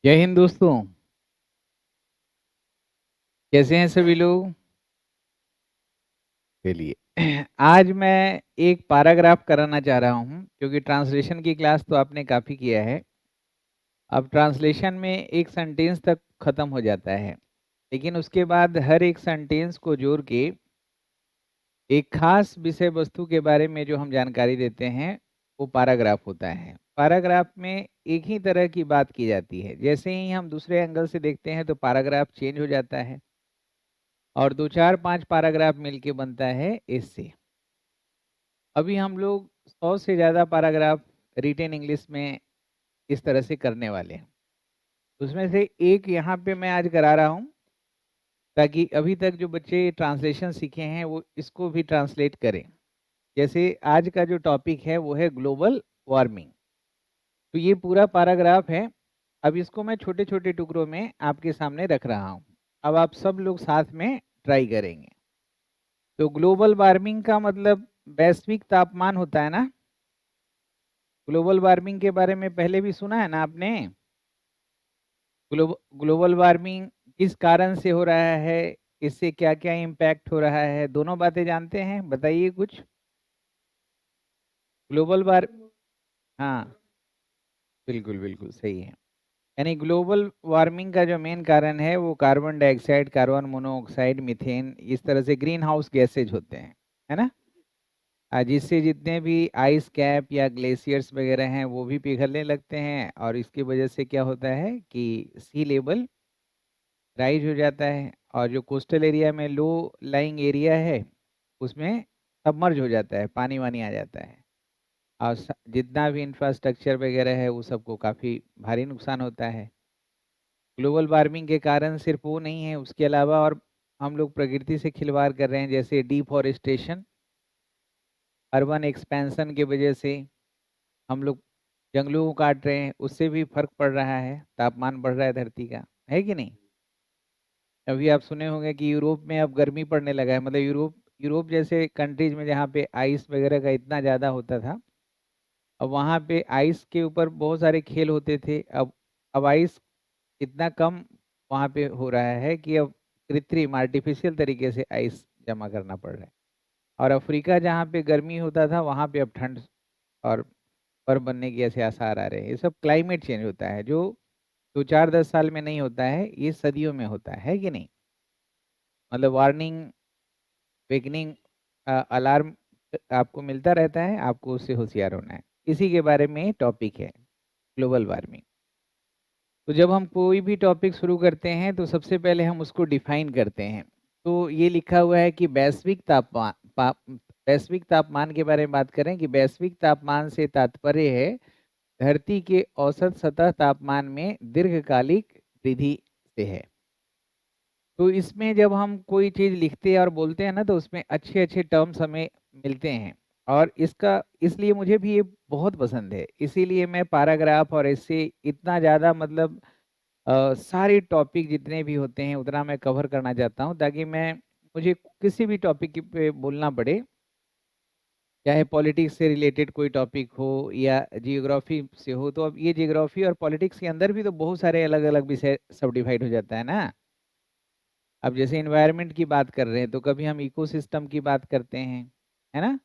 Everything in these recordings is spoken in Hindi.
जय हिंद दोस्तों। कैसे हैं सभी लोग? चलिए आज मैं एक पैराग्राफ कराना चाह रहा हूं क्योंकि ट्रांसलेशन की क्लास तो आपने काफ़ी किया है। अब ट्रांसलेशन में एक सेंटेंस तक ख़त्म हो जाता है, लेकिन उसके बाद हर एक सेंटेंस को जोड़ के एक खास विषय वस्तु के बारे में जो हम जानकारी देते हैं वो पैराग्राफ होता है। पैराग्राफ में एक ही तरह की बात की जाती है, जैसे ही हम दूसरे एंगल से देखते हैं तो पैराग्राफ चेंज हो जाता है और दो चार पांच पैराग्राफ मिलके बनता है इससे। अभी हम लोग 100 से ज़्यादा पैराग्राफ रिटेन इंग्लिश में इस तरह से करने वाले हैं। उसमें से एक यहाँ पे मैं आज करा रहा हूँ ताकि अभी तक जो बच्चे ट्रांसलेशन सीखे हैं वो इसको भी ट्रांसलेट करें। जैसे आज का जो टॉपिक है वो है ग्लोबल वार्मिंग। तो ये पूरा पैराग्राफ है। अब इसको मैं छोटे छोटे टुकड़ों में आपके सामने रख रहा हूँ। अब आप सब लोग साथ में ट्राई करेंगे। तो ग्लोबल वार्मिंग का मतलब वैश्विक तापमान होता है ना। ग्लोबल वार्मिंग के बारे में पहले भी सुना है ना आपने? ग्लोबल वार्मिंग किस कारण से हो रहा है, इससे क्या क्या इम्पैक्ट हो रहा है, दोनों बातें जानते हैं? बताइए कुछ। ग्लोबल वार हाँ, बिल्कुल बिल्कुल सही है। यानी ग्लोबल वार्मिंग का जो मेन कारण है वो carbon dioxide, carbon monoxide, methane, इस तरह से ग्रीन हाउस गैसेज होते हैं, है ना। जिससे जितने भी आइस कैप या ग्लेशियर्स वगैरह हैं वो भी पिघलने लगते हैं और इसकी वजह से क्या होता है कि सी लेवल राइज हो जाता है और जो कोस्टल एरिया में लो लाइंग एरिया है उसमें सबमर्ज हो जाता है, पानी वानी आ जाता है और जितना भी इंफ्रास्ट्रक्चर वगैरह है वो सबको काफ़ी भारी नुकसान होता है। ग्लोबल वार्मिंग के कारण सिर्फ वो नहीं है, उसके अलावा और हम लोग प्रकृति से खिलवाड़ कर रहे हैं, जैसे डिफॉरेस्टेशन, अर्बन एक्सपेंशन की वजह से हम लोग जंगलों को काट रहे हैं, उससे भी फर्क पड़ रहा है, तापमान बढ़ रहा है धरती का, है कि नहीं। अभी आप सुने होंगे कि यूरोप में अब गर्मी पड़ने लगा है, मतलब यूरोप यूरोप जैसे कंट्रीज में जहाँ पे आइस वगैरह का इतना ज़्यादा होता था, अब वहाँ पे आइस के ऊपर बहुत सारे खेल होते थे। अब आइस इतना कम वहाँ पे हो रहा है कि अब कृत्रिम आर्टिफिशियल तरीके से आइस जमा करना पड़ रहा है। और अफ्रीका जहाँ पे गर्मी होता था वहाँ पे अब ठंड और बर्फ बनने के ऐसे आसार आ रहे हैं। ये सब क्लाइमेट चेंज होता है जो 2 4 10 साल में नहीं होता है, ये सदियों में होता है कि नहीं। मतलब वार्निंग, वेकनिंग, अलार्म आपको मिलता रहता है, आपको उससे होशियार होना है। इसी के बारे में टॉपिक है ग्लोबल वार्मिंग। तो जब हम कोई भी टॉपिक शुरू करते हैं तो सबसे पहले हम उसको डिफाइन करते हैं। तो ये लिखा हुआ है कि वैश्विक तापमान के बारे में बात करें कि वैश्विक तापमान से तात्पर्य है धरती के औसत सतह तापमान में दीर्घकालिक वृद्धि से है। तो इसमें जब हम कोई चीज़ लिखते हैं और बोलते हैं ना तो उसमें अच्छे अच्छे टर्म्स हमें मिलते हैं और इसका इसलिए मुझे भी ये बहुत पसंद है। इसीलिए मैं पैराग्राफ और इससे इतना ज़्यादा मतलब सारे टॉपिक जितने भी होते हैं उतना मैं कवर करना चाहता हूँ ताकि मैं मुझे किसी भी टॉपिक पे बोलना पड़े, चाहे पॉलिटिक्स से रिलेटेड कोई टॉपिक हो या जियोग्राफी से हो। तो अब ये जियोग्राफी और पॉलिटिक्स के अंदर भी तो बहुत सारे अलग अलग विषय सब डिवाइड हो जाता है ना। अब जैसे इन्वायरमेंट की बात कर रहे हैं तो कभी हम इकोसिस्टम की बात करते हैं, है ना।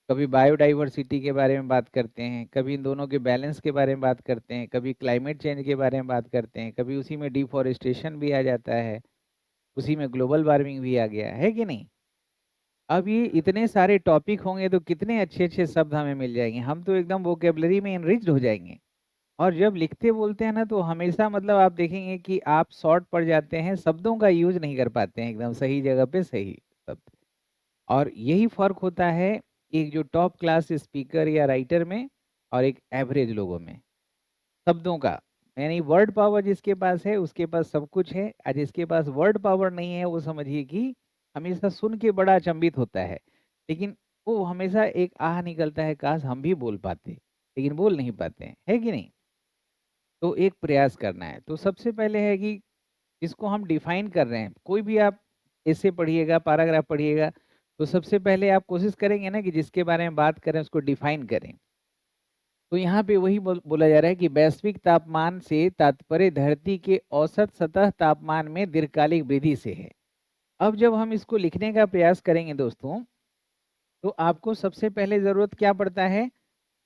कभी बायोडाइवर्सिटी के बारे में बात करते हैं, कभी इन दोनों के बैलेंस के बारे में बात करते हैं, कभी क्लाइमेट चेंज के बारे में बात करते हैं, कभी उसी में डिफॉरेस्टेशन भी आ जाता है, उसी में ग्लोबल वार्मिंग भी आ गया है कि नहीं। अब ये इतने सारे टॉपिक होंगे तो कितने अच्छे अच्छे शब्द हमें मिल जाएंगे, हम तो एकदम वोकेबलरी में इनरिच्ड हो जाएंगे। और जब लिखते बोलते हैं ना तो हमेशा मतलब आप देखेंगे कि आप शॉर्ट पड़ जाते हैं, शब्दों का यूज नहीं कर पाते हैं एकदम सही जगह पे सही शब्द। और यही फर्क होता है एक जो टॉप क्लास स्पीकर या राइटर में और एक एवरेज लोगों में, शब्दों का। यानी वर्ड पावर जिसके पास है उसके पास सब कुछ है, और जिसके पास वर्ड पावर नहीं है वो समझिए कि हमेशा सुन के बड़ा अचंभित होता है, लेकिन वो हमेशा एक आह निकलता है काश हम भी बोल पाते, लेकिन बोल नहीं पाते हैं, है कि नहीं। तो एक प्रयास करना है। तो सबसे पहले है कि जिसको हम डिफाइन कर रहे हैं, कोई भी आप ऐसे पढ़िएगा, पैराग्राफ पढ़िएगा, तो सबसे पहले आप कोशिश करेंगे ना कि जिसके बारे में बात करें उसको डिफाइन करें। तो यहाँ पे वही बोला जा रहा है कि वैश्विक तापमान से तात्पर्य धरती के औसत सतह तापमान में दीर्घकालिक वृद्धि से है। अब जब हम इसको लिखने का प्रयास करेंगे दोस्तों, तो आपको सबसे पहले जरूरत क्या पड़ता है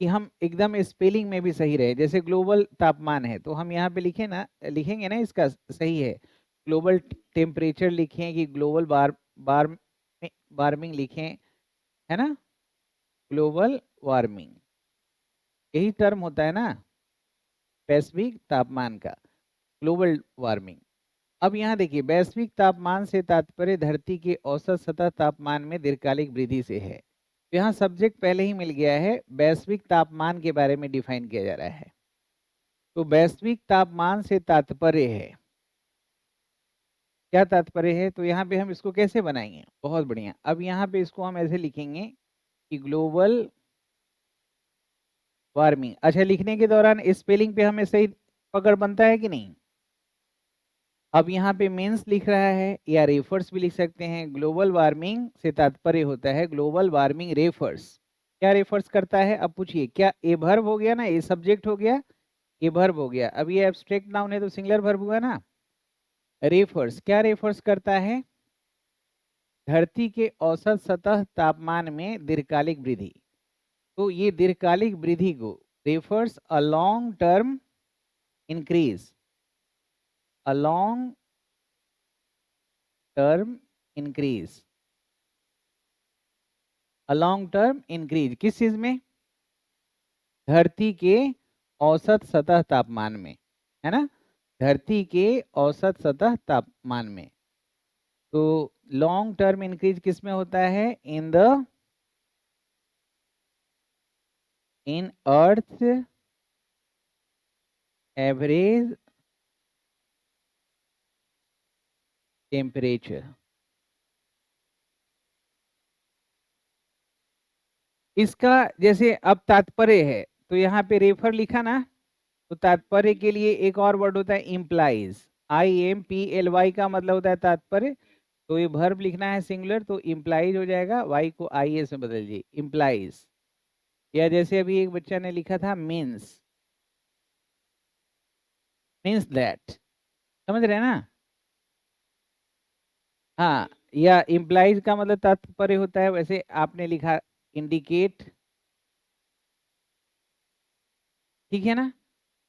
कि हम एकदम स्पेलिंग में भी सही रहे। जैसे ग्लोबल तापमान है तो हम यहाँ पे लिखेंगे ना, इसका सही है ग्लोबल टेम्परेचर लिखें कि ग्लोबल बार वार्मिंग लिखें, है ना, ग्लोबल वार्मिंग यही टर्म होता है ना वैश्विक तापमान का, ग्लोबल वार्मिंग। अब यहाँ देखिए वैश्विक तापमान से तात्पर्य धरती के औसत सतह तापमान में दीर्घकालिक वृद्धि से है। तो यहाँ सब्जेक्ट पहले ही मिल गया है, वैश्विक तापमान के बारे में डिफाइन किया जा रहा है। तो वैश्विक तापमान से तात्पर्य है, क्या तात्पर्य है, तो यहाँ पे हम इसको कैसे बनाएंगे, बहुत बढ़िया। अब यहाँ पे इसको हम ऐसे लिखेंगे कि ग्लोबल वार्मिंग। अच्छा, लिखने के दौरान स्पेलिंग पे हमें सही पकड़ बनता है कि नहीं। अब यहाँ पे मीन्स लिख रहा है या रेफर्स भी लिख सकते हैं। ग्लोबल वार्मिंग से तात्पर्य होता है, ग्लोबल वार्मिंग रेफर्स, क्या रेफर्स करता है। अब पूछिए क्या ए वर्ब हो गया ना, ए सब्जेक्ट हो गया, ए वर्ब हो गया। अब ये एब्स्ट्रैक्ट नाउन है तो सिंगुलर वर्ब हुआ ना। रेफर्स क्या रेफर्स करता है, धरती के औसत सतह तापमान में दीर्घकालिक वृद्धि। तो ये दीर्घकालिक वृद्धि को refers a long term increase, a long term increase, a long term increase किस चीज में, धरती के औसत सतह तापमान में, है ना, धरती के औसत सतह तापमान में। तो लॉन्ग टर्म इंक्रीज किस में होता है, इन अर्थ एवरेज टेम्परेचर। इसका जैसे अब तात्पर्य है तो यहाँ पे रेफर लिखा ना, तो तात्पर्य के लिए एक और वर्ड होता है इम्प्लाइज, IMPLY का मतलब होता है तात्पर्य। तो ये वर्ब लिखना है सिंगुलर तो इम्प्लाइज हो जाएगा, वाई को IS में बदल दीजिए इम्प्लाइज। या जैसे अभी एक बच्चा ने लिखा था मीन्स, मीन्स दैट, समझ रहे हैं ना। हाँ, या इम्प्लाइज का मतलब तात्पर्य होता है, वैसे आपने लिखा इंडिकेट, ठीक है ना।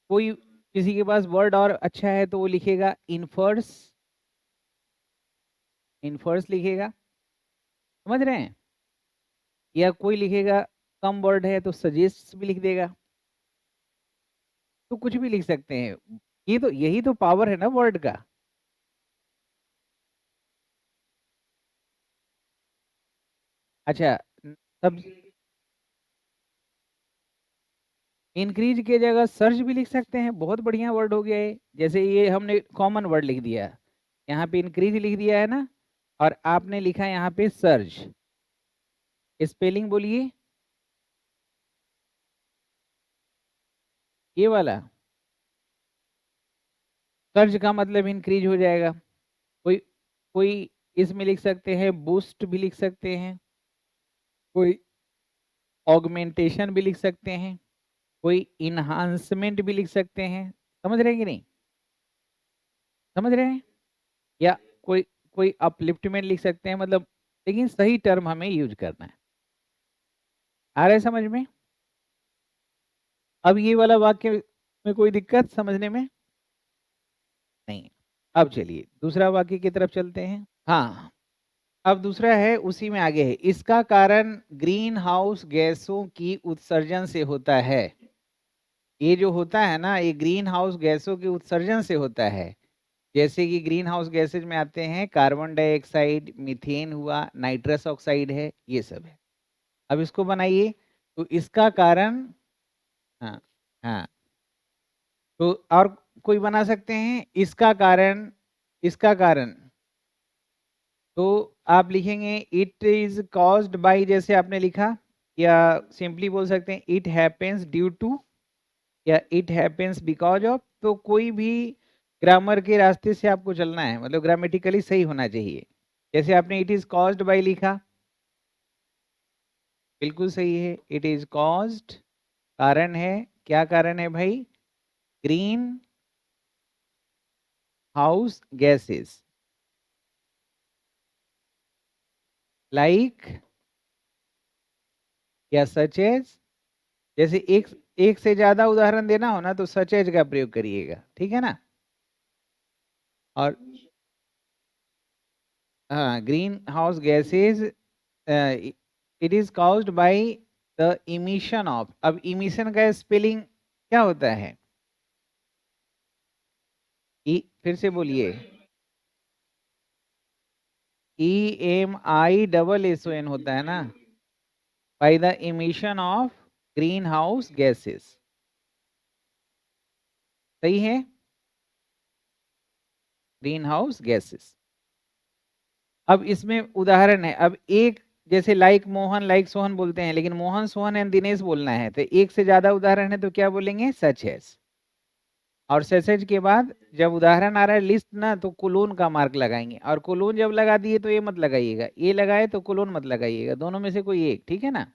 कोई किसी के पास वर्ड और अच्छा है तो वो लिखेगा इन्फर्स, इन्फर्स लिखेगा, समझ रहे हैं। या कोई लिखेगा कम वर्ड है तो सजेस्ट भी लिख देगा, तो कुछ भी लिख सकते हैं। ये तो यही तो पावर है ना वर्ड का। अच्छा, सब इंक्रीज की जगह सर्च भी लिख सकते हैं, बहुत बढ़िया वर्ड हो गया है। जैसे ये हमने कॉमन वर्ड लिख दिया, यहाँ पे इंक्रीज लिख दिया है ना, और आपने लिखा यहाँ पे सर्च। स्पेलिंग बोलिए ये वाला, सर्च का मतलब इंक्रीज हो जाएगा। कोई कोई इसमें लिख सकते हैं बूस्ट भी लिख सकते हैं, कोई ऑगमेंटेशन भी लिख सकते हैं, कोई इन्हांसमेंट भी लिख सकते हैं। समझ रहे हैं कि नहीं, समझ रहे हैं। या कोई कोई अपलिफ्टमेंट लिख सकते हैं, मतलब लेकिन सही टर्म हमें यूज करना है। आ रहा है समझ में। अब ये वाला वाक्य में कोई दिक्कत समझने में नहीं। अब चलिए दूसरा वाक्य की तरफ चलते हैं। हाँ, अब दूसरा है उसी में आगे है, इसका कारण ग्रीन हाउस गैसों की उत्सर्जन से होता है। ये जो होता है ना, ये ग्रीन हाउस गैसों के उत्सर्जन से होता है। जैसे कि ग्रीन हाउस गैसेज में आते हैं कार्बन डाइऑक्साइड, मीथेन हुआ, नाइट्रस ऑक्साइड है, ये सब है। अब इसको बनाइए, तो इसका कारण, हाँ हाँ, तो और कोई बना सकते हैं इसका कारण, इसका कारण, तो आप लिखेंगे इट इज कॉज्ड बाय, जैसे आपने लिखा, या सिंपली बोल सकते हैं इट हैपेंस ड्यू टू, या इट हैपेंस बिकॉज ऑफ। तो कोई भी ग्रामर के रास्ते से आपको चलना है, मतलब ग्रामेटिकली सही होना चाहिए। जैसे आपने इट इज कॉज्ड बाय लिखा, बिल्कुल सही है, इट इज कॉज्ड कारण है, क्या कारण है भाई? ग्रीन हाउस गैसेस लाइक या सच एज, जैसे एक एक से ज्यादा उदाहरण देना हो ना तो सच एज का प्रयोग करिएगा, ठीक है ना। और हाँ, green house gases it is caused by the emission of, अब इमिशन का स्पेलिंग क्या होता है? फिर से बोलिए, EMISSON होता है ना, by the emission of green house gases, सही है, ग्रीन हाउस गैसेस। अब इसमें उदाहरण है, अब एक जैसे लाइक मोहन लाइक सोहन बोलते हैं, लेकिन मोहन सोहन एंड दिनेश बोलना है तो एक से ज्यादा उदाहरण है तो क्या बोलेंगे? सच है। और सच के बाद जब उदाहरण आ रहा है लिस्ट ना तो कोलोन का मार्क लगाएंगे, और कोलोन जब लगा दिए तो ये मत लगाइएगा, ये लगाए तो कोलोन मत लगाइएगा, दोनों में से कोई एक, ठीक है ना।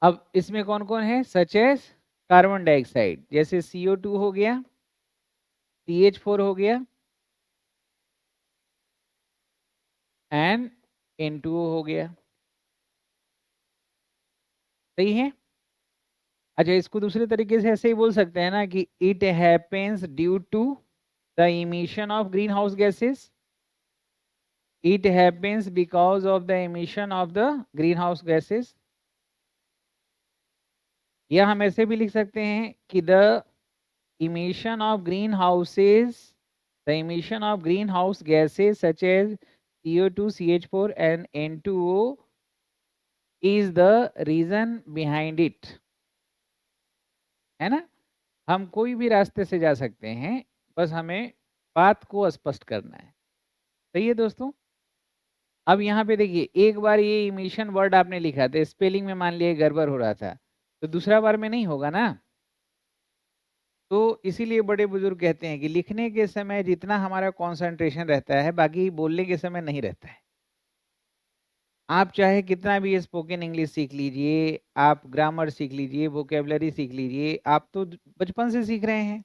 अब इसमें कौन कौन है? सच एज कार्बन डाइऑक्साइड, जैसे CO2 हो गया, CH4 हो गया, एंड N2O हो गया, सही है। अच्छा, इसको दूसरे तरीके से ऐसे ही बोल सकते हैं ना कि it happens due to the emission of green house gases, it happens because of the emission of the green house gases, या हम ऐसे भी लिख सकते हैं कि the emission of green houses, the emission of green house gases such as CO2 CH4 and N2O is the reason behind it, है ना। हम कोई भी रास्ते से जा सकते हैं, बस हमें बात को स्पष्ट करना है, सही है दोस्तों। अब यहाँ पे देखिए, एक बार ये इमिशन वर्ड आपने लिखा था, स्पेलिंग में मान लिया गड़बड़ हो रहा था, तो दूसरा बार में नहीं होगा ना। तो इसीलिए बड़े बुजुर्ग कहते हैं कि लिखने के समय जितना हमारा कंसंट्रेशन रहता है, बाकी बोलने के समय नहीं रहता है। आप चाहे कितना भी स्पोकन इंग्लिश सीख लीजिए, आप ग्रामर सीख लीजिए, वोकेबलरी सीख लीजिए, आप तो बचपन से सीख रहे हैं,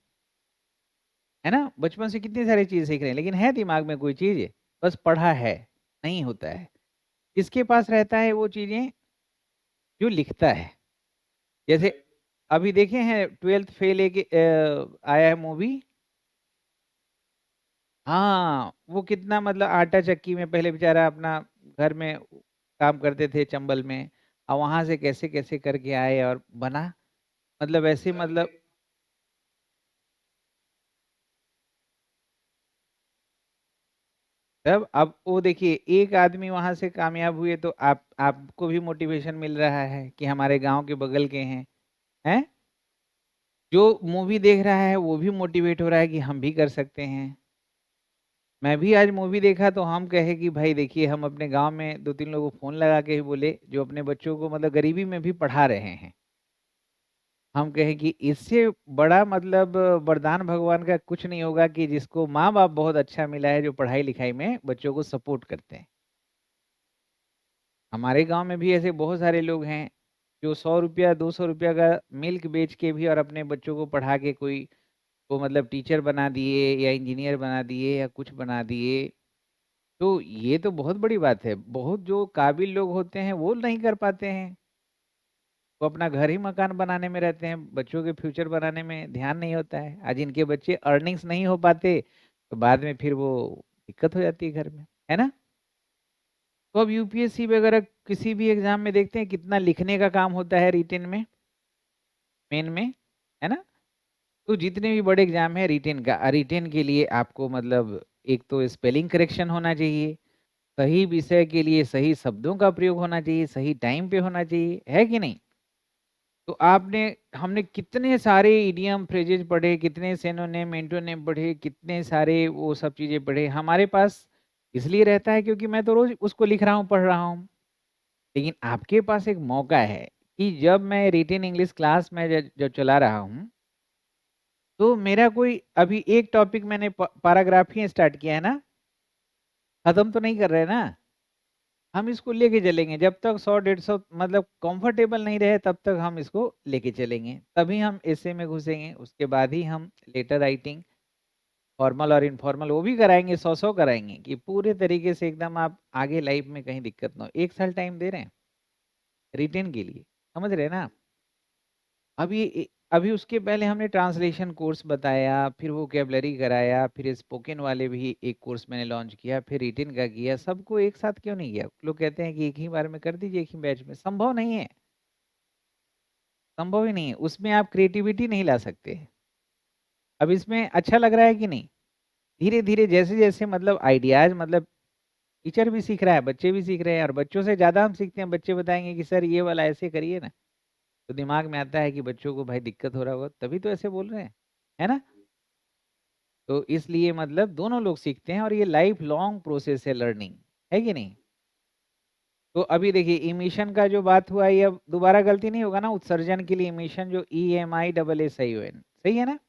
है ना। बचपन से कितनी सारी चीज सीख रहे हैं, लेकिन है दिमाग में कोई चीज? बस पढ़ा है, नहीं होता है। किसके पास रहता है वो चीजें? जो लिखता है। जैसे अभी देखे हैं 12th फेल एक आया है मूवी। हाँ, वो कितना मतलब आटा चक्की में पहले बेचारा अपना घर में काम करते थे चंबल में, और वहां से कैसे कैसे करके आए और बना, मतलब ऐसे मतलब। तब अब वो देखिए, एक आदमी वहां से कामयाब हुए तो आपको भी मोटिवेशन मिल रहा है कि हमारे गांव के बगल के हैं। जो मूवी देख रहा है वो भी मोटिवेट हो रहा है कि हम भी कर सकते हैं। मैं भी आज मूवी देखा तो हम कहे कि भाई देखिए, हम अपने गांव में 2-3 लोगों को फोन लगा के ही बोले जो अपने बच्चों को मतलब गरीबी में भी पढ़ा रहे हैं। हम कहें कि इससे बड़ा मतलब वरदान भगवान का कुछ नहीं होगा कि जिसको माँ बाप बहुत अच्छा मिला है, जो पढ़ाई लिखाई में बच्चों को सपोर्ट करते हैं। हमारे गांव में भी ऐसे बहुत सारे लोग हैं जो 100 रुपया 200 रुपया का मिल्क बेच के भी और अपने बच्चों को पढ़ा के कोई को मतलब टीचर बना दिए या इंजीनियर बना दिए या कुछ बना दिए। तो ये तो बहुत बड़ी बात है। बहुत जो काबिल लोग होते हैं वो नहीं कर पाते हैं, वो अपना घर ही मकान बनाने में रहते हैं, बच्चों के फ्यूचर बनाने में ध्यान नहीं होता है। आज इनके बच्चे अर्निंग्स नहीं हो पाते तो बाद में फिर वो दिक्कत हो जाती है घर में, है ना। तो अब UPSC वगैरह किसी भी एग्जाम में देखते हैं कितना लिखने का काम होता है रिटेन में, मेन में, है ना। तो जितने भी बड़े एग्जाम है रिटेन का, रिटेन के लिए आपको मतलब एक तो स्पेलिंग करेक्शन होना चाहिए, सही विषय के लिए सही शब्दों का प्रयोग होना चाहिए, सही टाइम पे होना चाहिए, है कि नहीं। तो आपने हमने कितने सारे इडियम फ्रेजेज पढ़े, कितने सिनोनिम एंटोनिम पढ़े, कितने सारे वो सब चीजें पढ़े हमारे पास, इसलिए रहता है क्योंकि मैं तो रोज उसको लिख रहा हूँ, पढ़ रहा हूँ। लेकिन आपके पास एक मौका है कि जब मैं रिटेन इंग्लिश क्लास में जब चला रहा हूँ, तो मेरा कोई अभी एक टॉपिक मैंने पैराग्राफ ही स्टार्ट किया है ना, खत्म तो नहीं कर रहे ना। हम इसको लेके चलेंगे जब तक 100-150 मतलब कंफर्टेबल नहीं रहे तब तक हम इसको लेके चलेंगे, तभी हम एसे में घुसेंगे। उसके बाद ही हम लेटर राइटिंग फॉर्मल और इनफॉर्मल वो भी कराएंगे, 100 कराएंगे कि पूरे तरीके से एकदम आप आगे लाइफ में कहीं दिक्कत ना हो। 1 साल टाइम दे रहे हैं रिटेन के लिए, समझ रहे हैं ना। अभी उसके पहले हमने ट्रांसलेशन कोर्स बताया, फिर वोकैबुलरी कराया, फिर स्पोकन वाले भी एक कोर्स मैंने लॉन्च किया, फिर रिटेन का किया। सबको एक साथ क्यों नहीं किया? लोग कहते हैं कि एक ही बार में कर दीजिए, एक ही बैच में। संभव नहीं है, संभव ही नहीं है। उसमें आप क्रिएटिविटी नहीं ला सकते। अब इसमें अच्छा लग रहा है कि नहीं? धीरे धीरे जैसे जैसे मतलब आइडियाज, मतलब टीचर भी सीख रहा है, बच्चे भी सीख रहे हैं, और बच्चों से ज़्यादा हम सीखते हैं। बच्चे बताएंगे कि सर ये वाला ऐसे करिए ना, तो दिमाग में आता है कि बच्चों को भाई दिक्कत हो रहा होगा, तभी तो ऐसे बोल रहे हैं, है ना। तो इसलिए मतलब दोनों लोग सीखते हैं, और ये लाइफ लॉन्ग प्रोसेस है लर्निंग, है कि नहीं। तो अभी देखिए इमिशन का जो बात हुआ, ये अब दोबारा गलती नहीं होगा ना। उत्सर्जन के लिए इमिशन जो EMISSION, सही है ना।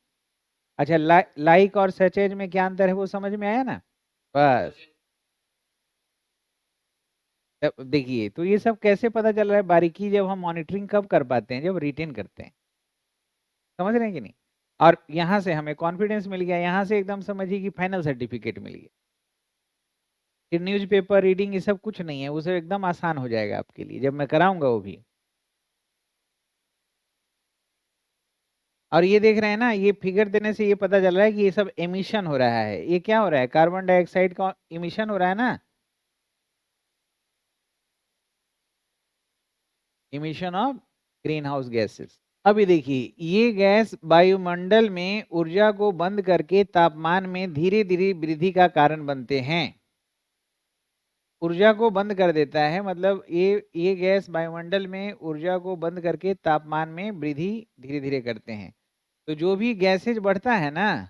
अच्छा, लाइक और सचेज में क्या अंतर है वो समझ में आया ना। बस तब देखिए, तो ये सब कैसे पता चल रहा है बारीकी, जब हम मॉनिटरिंग कब कर पाते हैं? जब रिटेन करते हैं, समझ रहे हैं कि नहीं। और यहाँ से हमें कॉन्फिडेंस मिल गया, यहाँ से एकदम समझिए कि फाइनल सर्टिफिकेट मिल गया। फिर न्यूज़पेपर रीडिंग ये सब कुछ नहीं है, वो सब एकदम आसान हो जाएगा आपके लिए जब मैं कराऊंगा वो भी। और ये देख रहे हैं ना, ये फिगर देने से ये पता चल रहा है कि ये सब एमिशन हो रहा है। ये क्या हो रहा है? कार्बन डाइऑक्साइड का इमिशन हो रहा है ना, emission of green house gases. अभी देखिए, ये गैस वायुमंडल में ऊर्जा को बंद करके तापमान में धीरे धीरे वृद्धि का कारण बनते हैं। ऊर्जा को बंद कर देता है, मतलब ये गैस वायुमंडल में ऊर्जा को बंद करके तापमान में वृद्धि धीरे धीरे करते हैं। तो जो भी गैसेज बढ़ता है ना,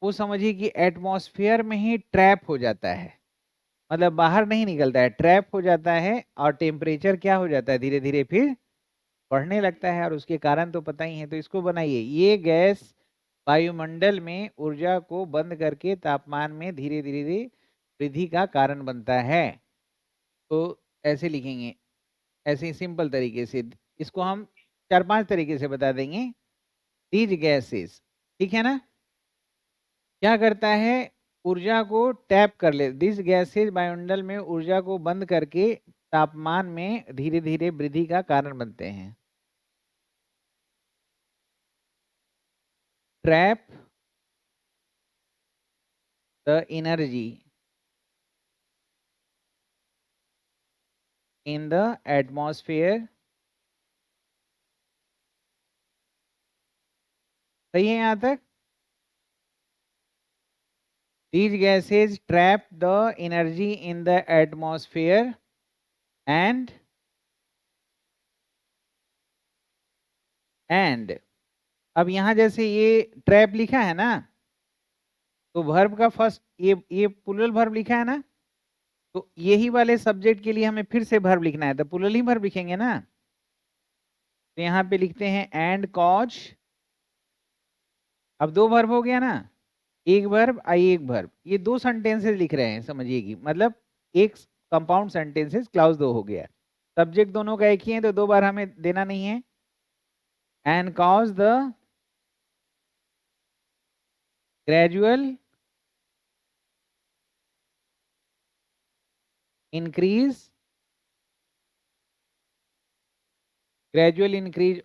वो समझिए कि एटमॉस्फेयर में ही ट्रैप हो जाता है, मतलब बाहर नहीं निकलता है, ट्रैप हो जाता है। और टेम्परेचर क्या हो जाता है? धीरे धीरे फिर बढ़ने लगता है, और उसके कारण तो पता ही है। तो इसको बनाइए, ये गैस वायुमंडल में ऊर्जा को बंद करके तापमान में धीरे धीरे वृद्धि का कारण बनता है। तो ऐसे लिखेंगे, ऐसे ही सिंपल तरीके से। इसको हम 4-5 तरीके से बता देंगे। दीज गैसेस, ठीक है ना, क्या करता है? ऊर्जा को टैप कर ले। दिस गैसेज वायुमंडल में ऊर्जा को बंद करके तापमान में धीरे धीरे वृद्धि का कारण बनते हैं। Trap the energy in the atmosphere. सही है यहाँ तक? These gases trap the energy in the atmosphere and अब यहाँ जैसे ये ट्रैप लिखा है ना, तो वर्ब का फर्स्ट ये प्लूरल वर्ब लिखा है ना, तो यही वाले सब्जेक्ट के लिए हमें फिर से वर्ब लिखना है, तो प्लूरल ही वर्ब लिखेंगे ना। तो यहाँ पे लिखते हैं एंड कॉज। अब 2 वर्ब हो गया ना, एक वर्ब आई एक वर्ब, ये 2 सेंटेंसेस लिख रहे हैं, समझिए कि मतलब एक कंपाउंड सेंटेंसेस, क्लाउज 2 हो गया। सब्जेक्ट दोनों का एक ही है, तो 2 बार हमें देना नहीं है। And cause the gradual increase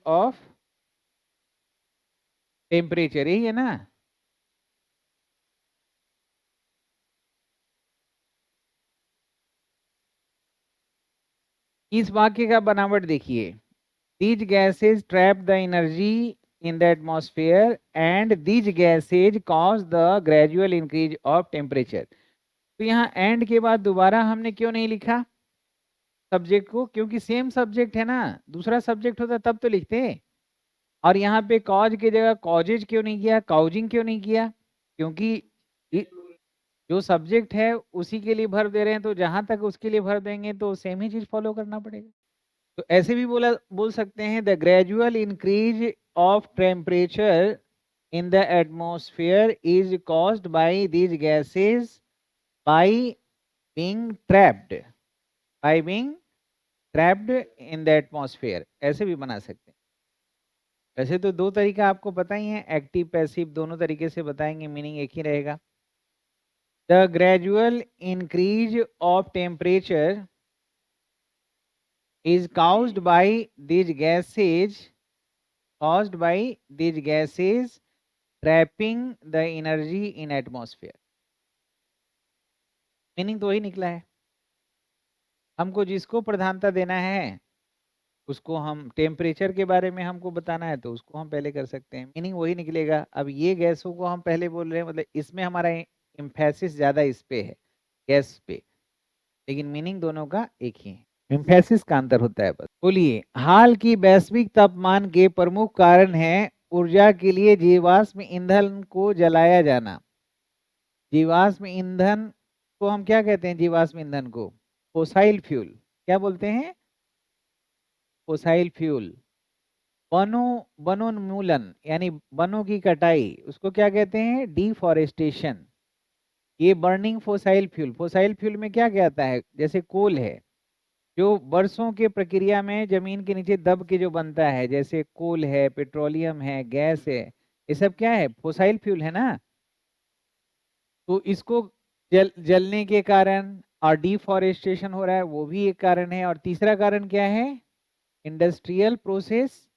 of temperature, यही है ना। इस वाक्य का बनावट देखिए, these gases trap the energy in the atmosphere and these gases cause the gradual increase of temperature। तो यहाँ एंड के बाद दोबारा हमने क्यों नहीं लिखा सब्जेक्ट को? क्योंकि सेम सब्जेक्ट है ना, दूसरा सब्जेक्ट होता तब तो लिखते। और यहाँ पे कॉज की जगह कॉजेज क्यों नहीं किया, काउजिंग क्यों नहीं किया? क्योंकि जो सब्जेक्ट है उसी के लिए भर दे रहे हैं, तो जहां तक उसके लिए भर देंगे तो सेम ही चीज फॉलो करना पड़ेगा। तो ऐसे भी बोल सकते हैं, the gradual increase of temperature in the atmosphere is caused by these gases by being trapped. By being trapped in the atmosphere, ऐसे भी बना सकते हैं। वैसे तो दो तरीका आपको पता ही है, एक्टिव पैसिव, दोनों तरीके से बताएंगे, मीनिंग एक ही रहेगा। The gradual increase of temperature is caused by these gases trapping the energy in atmosphere। Meaning तो वही निकला है, हमको जिसको प्रधानता देना है उसको हम, टेम्परेचर के बारे में हमको बताना है तो उसको हम पहले कर सकते हैं, मीनिंग वही निकलेगा। अब ये गैसों को हम पहले बोल रहे हैं, मतलब इसमें हमारा एम्फेसिस ज्यादा इस पे है, गैस पे, लेकिन मीनिंग दोनों का एक ही है, एम्फेसिस का अंतर होता है बस। बोलिए, हाल की वैश्विक तापमान के प्रमुख कारण है ऊर्जा के लिए जीवाश्म ईंधन को जलाया जाना। जीवाश्म ईंधन को हम क्या कहते हैं? जीवाश्म ईंधन को फोसाइल फ्यूल, क्या बोलते हैं? Fossil fuel. वनोन्मूलन यानी वनों की कटाई, उसको क्या कहते हैं? डिफॉरेस्टेशन। ये burning fossil fuel, fossil fuel में क्या क्या आता है? जैसे कोल है, जो वर्षों के प्रक्रिया में जमीन के नीचे दब के जो बनता है, जैसे कोल है, पेट्रोलियम है, गैस है, ये सब क्या है? फोसाइल फ्यूल है ना। तो इसको जलने के कारण और डिफॉरेस्टेशन हो रहा है, वो भी एक कारण है। और तीसरा कारण क्या है? इंडस्ट्रियल प्रोसेस,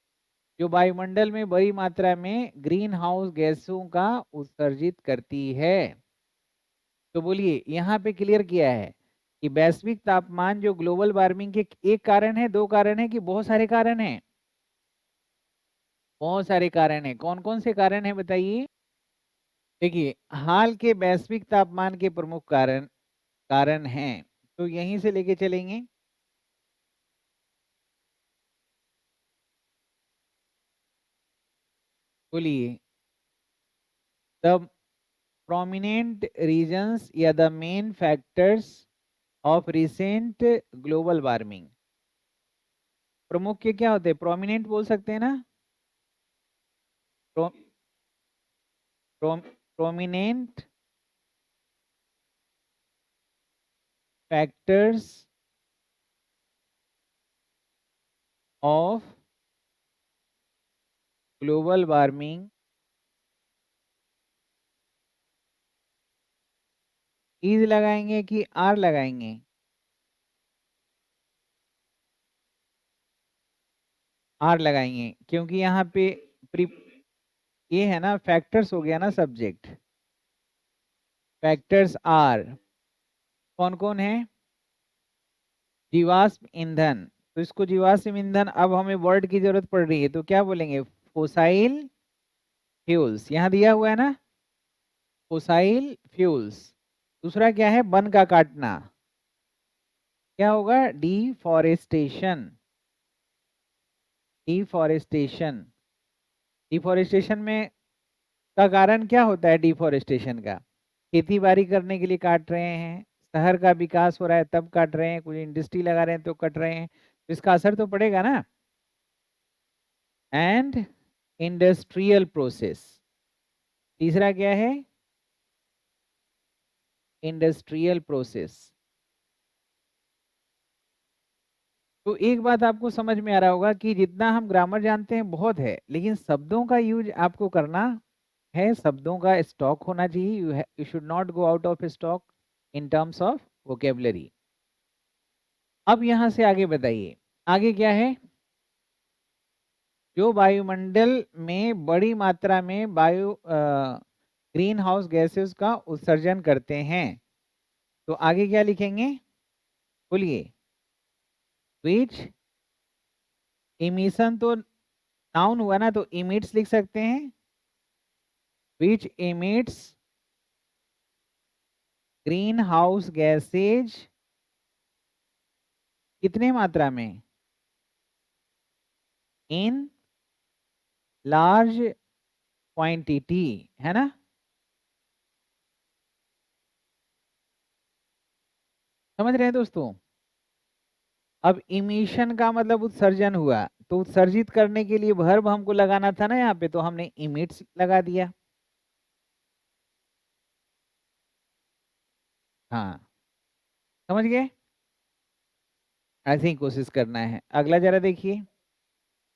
जो वायुमंडल में बड़ी मात्रा में ग्रीन हाउस गैसों का उत्सर्जित करती है। तो बोलिए, यहाँ पे क्लियर किया है कि वैश्विक तापमान जो ग्लोबल वार्मिंग के एक कारण है, दो कारण है, कि बहुत सारे कारण हैं? बहुत सारे कारण हैं। कौन कौन से कारण हैं बताइए? देखिए, हाल के वैश्विक तापमान के प्रमुख कारण कारण हैं, तो यहीं से लेके चलेंगे। बोलिए, द प्रोमिनेंट रीजंस या the main factors of recent global warming. प्रमुख के क्या होते हैं? प्रोमिनेंट बोल सकते हैं ना? Pro, prominent factors of global warming is लगाएंगे कि आर लगाएंगे? आर लगाएंगे, क्योंकि यहाँ पे ये है ना, फैक्टर्स हो गया ना सब्जेक्ट। फैक्टर्स आर कौन कौन है? जीवाश्म ईंधन। तो इसको जीवाश्म ईंधन, अब हमें वर्ड की जरूरत पड़ रही है तो क्या बोलेंगे? फोसाइल फ्यूल्स, यहाँ दिया हुआ है ना, फोसाइल फ्यूल्स। दूसरा क्या है? वन का काटना, क्या होगा? डिफॉरेस्टेशन। डिफॉरेस्टेशन, डिफॉरेस्टेशन में का कारण क्या होता है? डिफॉरेस्टेशन का, खेती बाड़ी करने के लिए काट रहे हैं, शहर का विकास हो रहा है तब काट रहे हैं, कुछ इंडस्ट्री लगा रहे हैं तो कट रहे हैं, तो इसका असर तो पड़ेगा ना। एंड इंडस्ट्रियल प्रोसेस, तीसरा क्या है? Industrial process. तो एक बात आपको समझ में आ रहा होगा कि जितना हम ग्रामर जानते हैं बहुत है, लेकिन शब्दों का यूज आपको करना है, शब्दों का स्टॉक होना चाहिए। You should not go out of stock in terms of vocabulary. अब यहां से आगे बताइए, आगे क्या है? जो वायुमंडल में बड़ी मात्रा में वायु ग्रीन हाउस गैसेस का उत्सर्जन करते हैं, तो आगे क्या लिखेंगे? बोलिए, विच इमिशन, तो नाउन हुआ ना, तो इमिट्स लिख सकते हैं। विच इमिट्स ग्रीन हाउस गैसेज, कितने मात्रा में? इन लार्ज क्वांटिटी, है ना। समझ रहे हैं दोस्तों? अब इमिशन का मतलब उत्सर्जन हुआ, तो उत्सर्जित करने के लिए वर्ब हमको लगाना था ना यहाँ पे, तो हमने इमिट्स लगा दिया। हाँ, समझ गए? ऐसे ही कोशिश करना है। अगला जरा देखिए,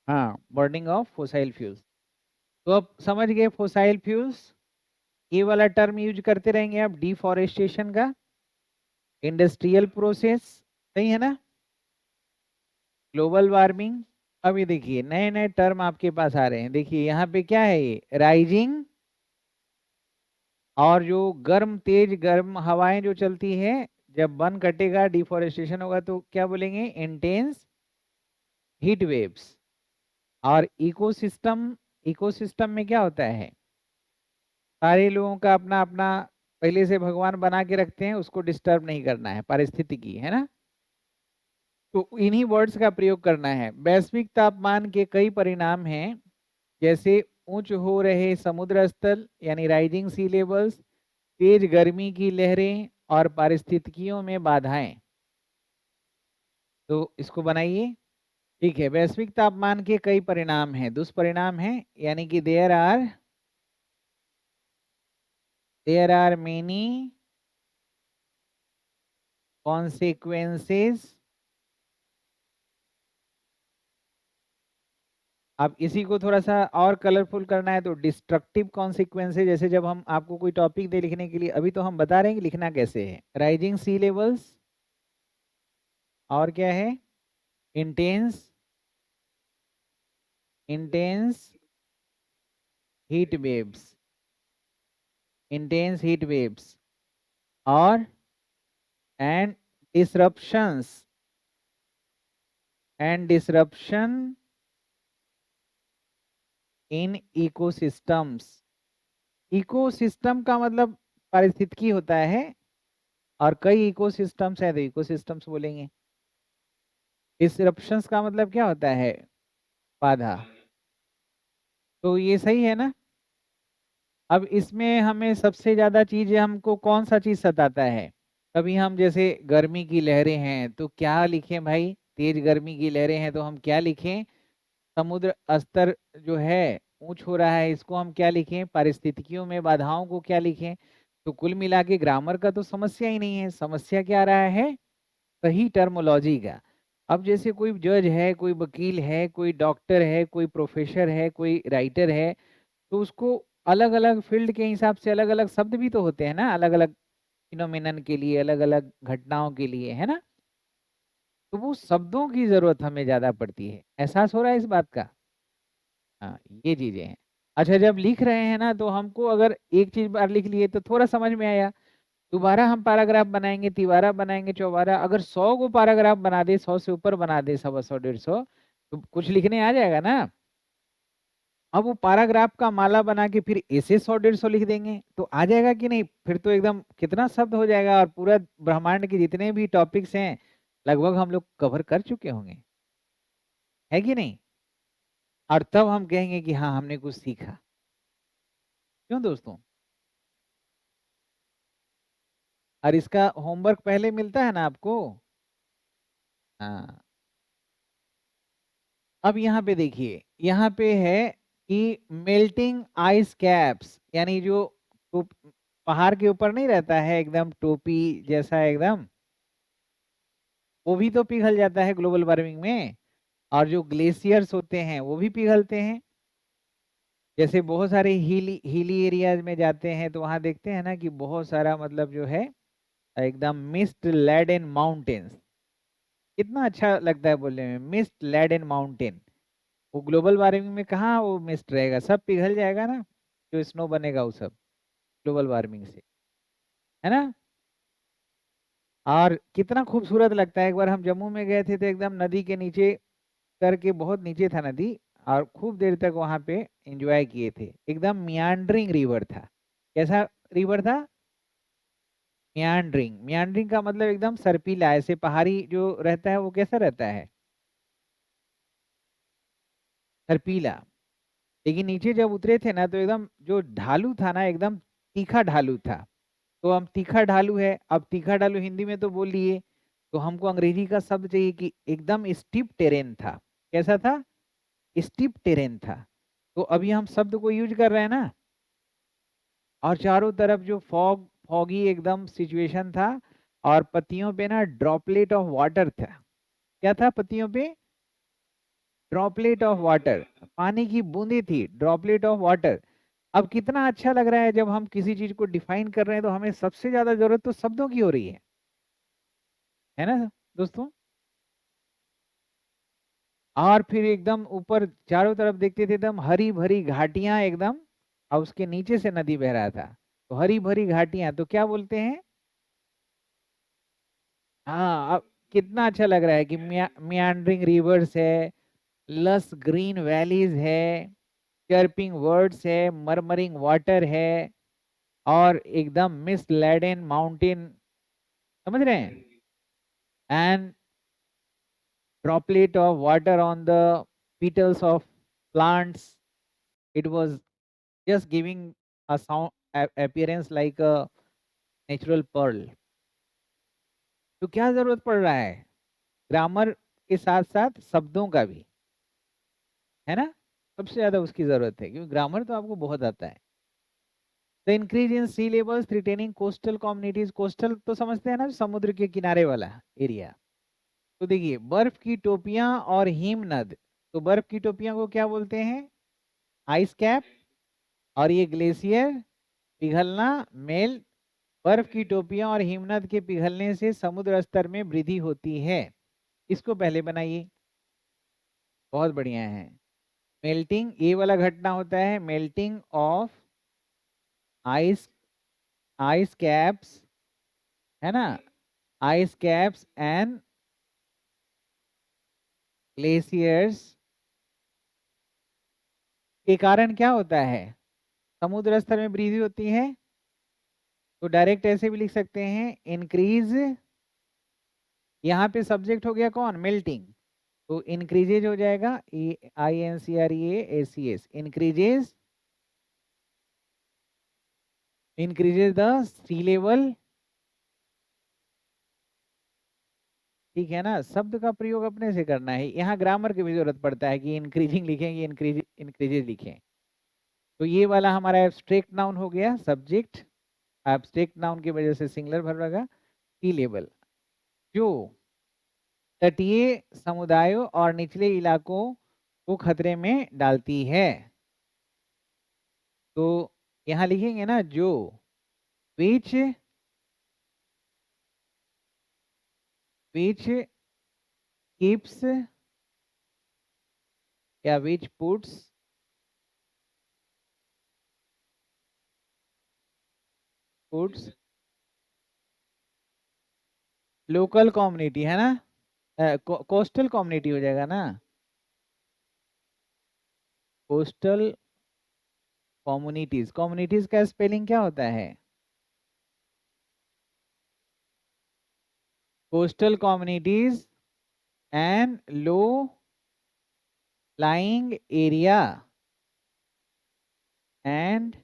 हाँ, बर्निंग ऑफ फोसाइल फ्यूल्स। तो अब समझ गए फोसाइल फ्यूल्स, ये वाला टर्म यूज करते रहेंगे आप, डिफॉरेस्टेशन का, इंडस्ट्रियल प्रोसेस, सही है ना, ग्लोबल वार्मिंग। अब ये देखिए नए नए टर्म आपके पास आ रहे हैं। देखिए यहाँ पे क्या है, ये राइजिंग, और जो गर्म तेज गर्म हवाएं जो चलती है, जब वन कटेगा डिफॉरेस्टेशन होगा तो क्या बोलेंगे, इंटेंस हीट वेव्स। और इकोसिस्टम, इकोसिस्टम में क्या होता है, सारे लोगों का अपना अपना पहले से भगवान बना के रखते हैं, उसको डिस्टर्ब नहीं करना है, पारिस्थितिकी है ना। तो इन्हीं वर्ड्स का प्रयोग करना है। वैश्विक तापमान के कई परिणाम हैं, जैसे ऊंच हो रहे समुद्र स्तर यानी राइजिंग सी लेवल्स, तेज गर्मी की लहरें और पारिस्थितिकियों में बाधाएं। तो इसको बनाइए। ठीक है, वैश्विक तापमान के कई परिणाम हैं, दुष्परिणाम हैं, यानी कि देयर आर मेनी कॉन्सिक्वेंसेस। अब इसी को थोड़ा सा और कलरफुल करना है तो डिस्ट्रक्टिव कॉन्सिक्वेंसेज, जैसे जब हम आपको कोई टॉपिक दे लिखने के लिए, अभी तो हम बता रहे हैं कि लिखना कैसे है, राइजिंग सी लेवल्स, और क्या है, intense intense heat waves, intense heat waves, और and disruptions, and disruption in ecosystems. Ecosystem का मतलब पारिस्थितिकी होता है, और कई इकोसिस्टम्स है तो इकोसिस्टम्स बोलेंगे। डिसरप्शंस का मतलब क्या होता है, बाधा। तो ये सही है ना। अब इसमें हमें सबसे ज्यादा चीज, हमको कौन सा चीज सताता है, कभी हम जैसे गर्मी की लहरें हैं तो क्या लिखें भाई, तेज गर्मी की लहरें हैं तो हम क्या लिखें, समुद्र स्तर जो है ऊंच हो रहा है, इसको हम क्या लिखें, पारिस्थितिकियों में बाधाओं को क्या लिखें। तो कुल मिला के ग्रामर का तो समस्या ही नहीं है, समस्या क्या रहा है, सही टर्मोलॉजी का। अब जैसे कोई जज है, कोई वकील है, कोई डॉक्टर है, कोई प्रोफेसर है, कोई राइटर है, तो उसको अलग अलग फील्ड के हिसाब से अलग अलग शब्द भी तो होते हैं ना, अलग अलग फिनोमिनन के लिए, अलग अलग घटनाओं के लिए, है ना। तो वो शब्दों की जरूरत हमें ज्यादा पड़ती है, एहसास हो रहा है इस बात का। हाँ, ये चीजें हैं। अच्छा, जब लिख रहे हैं ना तो हमको अगर एक चीज बार लिख लिए तो थोड़ा समझ में आया, दोबारा हम पैराग्राफ बनाएंगे, तिबारा बनाएंगे, चौबारा, अगर 100 को पैराग्राफ बना दे, 100 से ऊपर बना दे, 100 150 तो कुछ लिखने आ जाएगा ना। अब वो पैराग्राफ का माला बना के फिर ऐसे 100 150 लिख देंगे तो आ जाएगा कि नहीं, फिर तो एकदम कितना शब्द हो जाएगा, और पूरा ब्रह्मांड के जितने भी टॉपिक्स हैं लगभग हम लोग कवर कर चुके होंगे, है कि नहीं। और तब हम कहेंगे कि हाँ हमने कुछ सीखा। क्यों दोस्तों। और इसका होमवर्क पहले मिलता है ना आपको। हाँ, अब यहाँ पे देखिए, यहाँ पे है कि मेल्टिंग आइस कैप्स, यानी जो पहाड़ के ऊपर नहीं रहता है एकदम टोपी जैसा एकदम, वो भी तो पिघल जाता है ग्लोबल वार्मिंग में। और जो ग्लेशियर्स होते हैं वो भी पिघलते हैं। जैसे बहुत सारे हिली एरियाज में जाते हैं तो वहां देखते हैं ना कि बहुत सारा मतलब जो है एकदम मिस्ट लैडेन माउंटेन्स। कितना अच्छा लगता है बोलने में, मिस्ट लैडेन माउंटेन। वो ग्लोबल वार्मिंग में कहाँ वो मिस्ट रहेगा, सब पिघल जाएगा ना, जो स्नो बनेगा वो सब ग्लोबल वार्मिंग से, है ना। और कितना खूबसूरत लगता है, एक बार हम जम्मू में गए थे तो एकदम नदी के नीचे करके, बहुत नीचे था नदी, और खूब देर तक वहां पे एंजॉय किए थे, एकदम मियांड्रिंग रिवर था। कैसा रिवर था, मियांड्रिंग। मियांड्रिंग का मतलब एकदम सर्पीला, ऐसे पहाड़ी जो रहता है वो कैसा रहता है, सर्पीला। लेकिन नीचे जब उतरे थे ना तो एकदम जो ढालू था ना, एकदम तीखा ढालू था। तो हम तीखा ढालू है, अब तीखा ढालू हिंदी में तो बोल लिए, तो हमको अंग्रेजी का शब्द चाहिए कि एकदम स्टीप टेरेन था। कैसा था, स्टीप टेरेन था। तो अभी हम शब्द को यूज कर रहे हैं ना। और चारों तरफ जो फॉगी एकदम सिचुएशन था, और पत्तियों पे ना ड्रॉपलेट ऑफ वाटर था, क्या था पत्तियों पे? ड्रॉपलेट ऑफ वाटर, पानी की बूंदे थी, ड्रॉपलेट ऑफ वाटर। अब कितना अच्छा लग रहा है जब हम किसी चीज को डिफाइन कर रहे हैं, तो हमें सबसे ज्यादा जरूरत तो शब्दों की हो रही है ना दोस्तों। और फिर एकदम ऊपर चारों तरफ देखते थे, एकदम हरी भरी घाटियां एकदम, और उसके नीचे से नदी बह रहा था। तो हरी भरी घाटियां तो क्या बोलते हैं? हाँ, अब कितना अच्छा लग रहा है कि मियांडरिंग रिवर्स है, लस ग्रीन वैलीज है, चर्पिंग वर्ड्स है, मरमरिंग वाटर है, और एकदम मिस लेडन माउंटेन, समझ रहे हैं? And droplet of water on the petals of plants. It was just giving a sound appearance like a natural pearl. तो क्या जरूरत पड़ रहा है? ग्रामर के साथ साथ शब्दों का भी, है ना। सबसे ज्यादा उसकी जरूरत है, क्योंकि ग्रामर तो आपको बहुत आता है। The increase in sea levels retaining coastal communities, coastal तो समझते हैं ना, समुद्र के किनारे वाला एरिया। तो देखिए, बर्फ की टोपियां और हिमनद, तो बर्फ की टोपियां को क्या बोलते हैं? Ice cap. और ये ग्लेशियर, पिघलना, मेल। बर्फ की टोपियां और हिमनद के पिघलने से समुद्र स्तर में वृद्धि होती है। इसको पहले बनाइए। बहुत बढ़िया है। मेल्टिंग, ये वाला घटना होता है, melting of ice, ice caps, है ना, आइस कैप्स एंड ग्लेशियर्स के कारण क्या होता है? समुद्र स्तर में वृद्धि होती है। तो डायरेक्ट ऐसे भी लिख सकते हैं, इंक्रीज, यहाँ पे सब्जेक्ट हो गया कौन? मेल्टिंग। तो इंक्रीजेज हो जाएगा, INCREACS, increases, increases the sea level. ठीक है ना, शब्द का प्रयोग अपने से करना है, यहाँ ग्रामर की भी जरूरत पड़ता है कि इंक्रीजिंग लिखेंगे, इंक्रीजेज लिखें। तो ये वाला हमारा एब्स्ट्रैक्ट नाउन हो गया, सब्जेक्ट। एब्स्ट्रैक्ट नाउन की वजह से सिंगुलर वर्ब लगा। सी लेवल जो तटीय समुदायों और निचले इलाकों को खतरे में डालती है। तो यहाँ लिखेंगे ना, जो, विच, विच कीप्स, या which puts puts local community, है ना, कोस्टल कम्युनिटी हो जाएगा ना, कोस्टल कम्युनिटीज। कम्युनिटीज का स्पेलिंग क्या होता है? Coastal communities and low lying area, and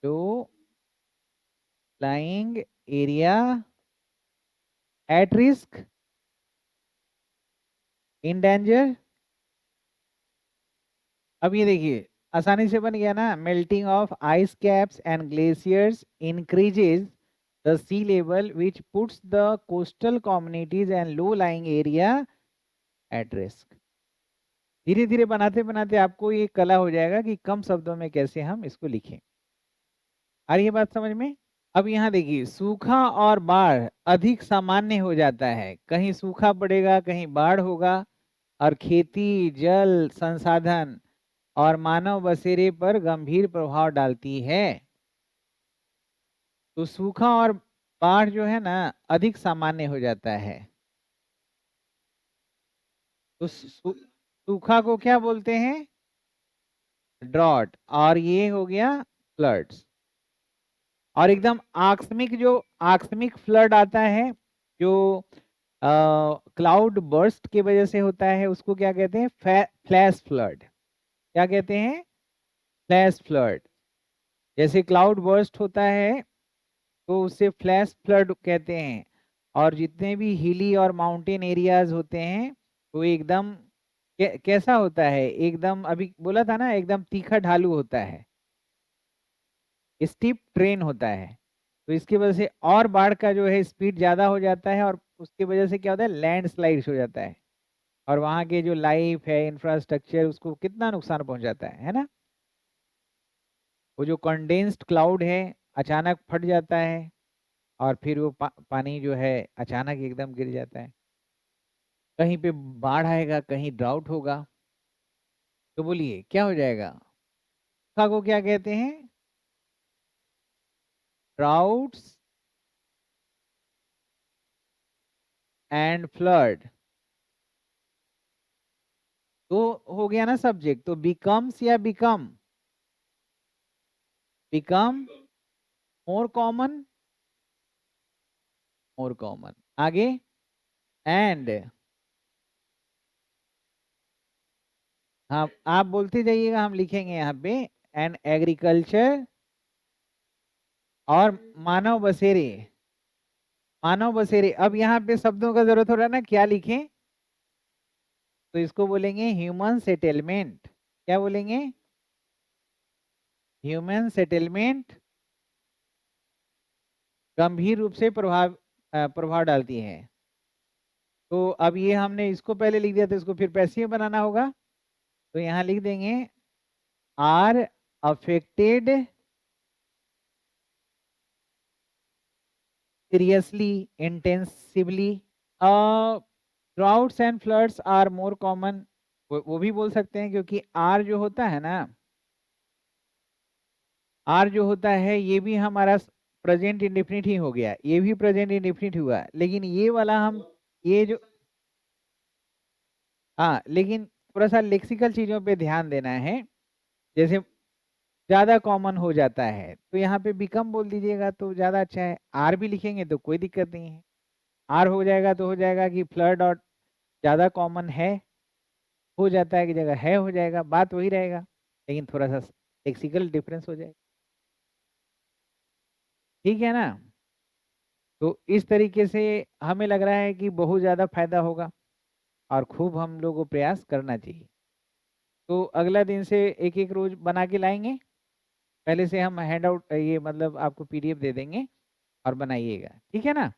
low lying area at risk, in danger. अब ये देखिए, आसानी से बन गया ना, melting of ice caps and glaciers increases the sea level which puts the coastal communities and low lying area at risk. धीरे धीरे बनाते बनाते आपको ये कला हो जाएगा कि कम शब्दों में कैसे हम इसको लिखें। आ रही है बात समझ में? अब यहाँ देखिए, सूखा और बाढ़ अधिक सामान्य हो जाता है, कहीं सूखा पड़ेगा, कहीं बाढ़ होगा, और खेती, जल संसाधन और मानव बसेरे पर गंभीर प्रभाव डालती है। तो सूखा और बाढ़ जो है ना, अधिक सामान्य हो जाता है। तो सूखा को क्या बोलते हैं? ड्रॉट। और ये हो गया फ्लड्स। और एकदम आकस्मिक, जो आकस्मिक फ्लड आता है, जो क्लाउड बर्स्ट की वजह से होता है, उसको क्या कहते हैं? Flash flood. क्या कहते हैं? Flash flood. जैसे क्लाउड बर्स्ट होता है, तो उसे फ्लैश फ्लड कहते हैं। और जितने भी हिली और माउंटेन एरियाज होते हैं, वो एकदम कैसा होता है? एकदम, अभी बोला था ना, एकदम तीखा ढालू होता है, स्टीप ट्रेन होता है। तो इसकी वजह से और बाढ़ का जो है स्पीड ज्यादा हो जाता है, और उसकी वजह से क्या होता है, लैंडस्लाइड्स हो जाता है, और वहाँ के जो लाइफ है, इंफ्रास्ट्रक्चर, उसको कितना नुकसान पहुंच जाता है ना। वो जो कंडेंस्ड क्लाउड है अचानक फट जाता है, और फिर वो पानी जो है अचानक एकदम गिर जाता है। कहीं पे बाढ़ आएगा, कहीं ड्राउट होगा, तो बोलिए क्या हो जाएगा। सूखा को क्या कहते हैं, ड्राउट्स एंड फ्लड। तो हो गया ना सब्जेक्ट, तो बिकम्स या become, become more common, more common. आगे, एंड, हाँ आप बोलते जाइएगा, हम लिखेंगे यहाँ पे, एंड एग्रीकल्चर और मानव बसेरे, मानव बसेरे। अब यहाँ पे शब्दों का जरूरत हो रहा है ना, क्या लिखें, तो इसको बोलेंगे ह्यूमन सेटलमेंट। क्या बोलेंगे, ह्यूमन सेटलमेंट गंभीर रूप से प्रभाव डालती है। तो अब ये हमने इसको पहले लिख दिया, तो इसको फिर पैसिव बनाना होगा, तो यहाँ लिख देंगे are affected seriously, intensively. Droughts and floods are more common, वो भी बोल सकते हैं, क्योंकि आर जो होता है ना, आर जो होता है ये भी हमारा प्रेजेंट इंडेफिनिट ही हो गया, ये भी प्रेजेंट इंडेफिनिट हुआ, लेकिन ये वाला हम, ये जो, हाँ लेकिन थोड़ा सा लेक्सिकल चीजों पे ध्यान देना है। जैसे ज्यादा कॉमन हो जाता है, तो यहाँ पे बिकम बोल दीजिएगा तो ज्यादा अच्छा है, आर भी लिखेंगे तो कोई दिक्कत नहीं है। आर हो जाएगा तो हो जाएगा कि फ्लड और ज्यादा कॉमन है, हो जाता है की जगह है हो जाएगा, बात वही रहेगा, लेकिन थोड़ा सा लेक्सिकल डिफरेंस हो जाएगा। ठीक है ना। तो इस तरीके से हमें लग रहा है कि बहुत ज़्यादा फायदा होगा, और खूब हम लोगों को प्रयास करना चाहिए। तो अगला दिन से एक एक रोज बना के लाएंगे, पहले से हम हैंड आउट, ये मतलब आपको पीडीएफ दे देंगे और बनाइएगा, ठीक है ना।